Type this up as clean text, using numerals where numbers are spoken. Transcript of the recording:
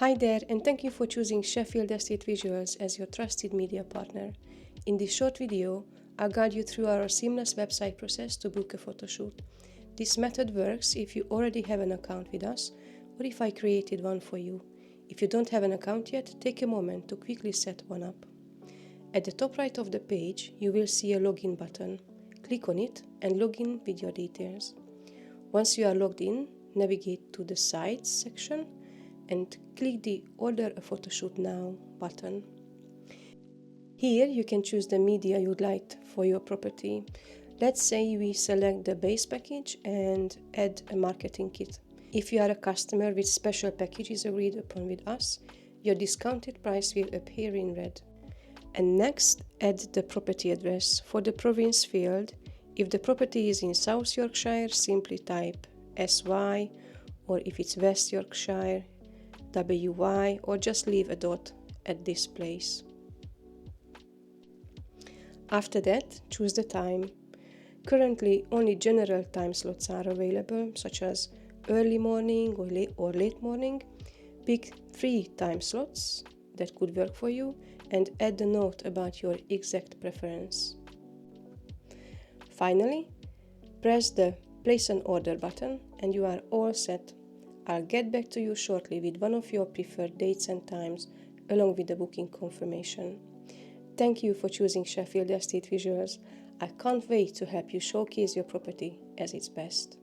Hi there, and thank you for choosing Sheffield Estate Visuals as your trusted media partner. In this short video, I'll guide you through our seamless website process to book a photoshoot. This method works if you already have an account with us, or if I created one for you. If you don't have an account yet, take a moment to quickly set one up. At the top right of the page, you will see a login button. Click on it and log in with your details. Once you are logged in, navigate to the Sites section and click the Order a Photoshoot Now button. Here you can choose the media you'd like for your property. Let's say we select the base package and add a marketing kit. If you are a customer with special packages agreed upon with us, your discounted price will appear in red. And next, add the property address. For the province field, if the property is in South Yorkshire, simply type SY, or if it's West Yorkshire, WY, or just leave a dot at this place. After that, choose the time. Currently, only general time slots are available, such as early morning or late morning. Pick 3 time slots that could work for you and add a note about your exact preference. Finally, press the Place an Order button and you are all set. I'll get back to you shortly with one of your preferred dates and times, along with the booking confirmation. Thank you for choosing Sheffield Estate Visuals. I can't wait to help you showcase your property as its best.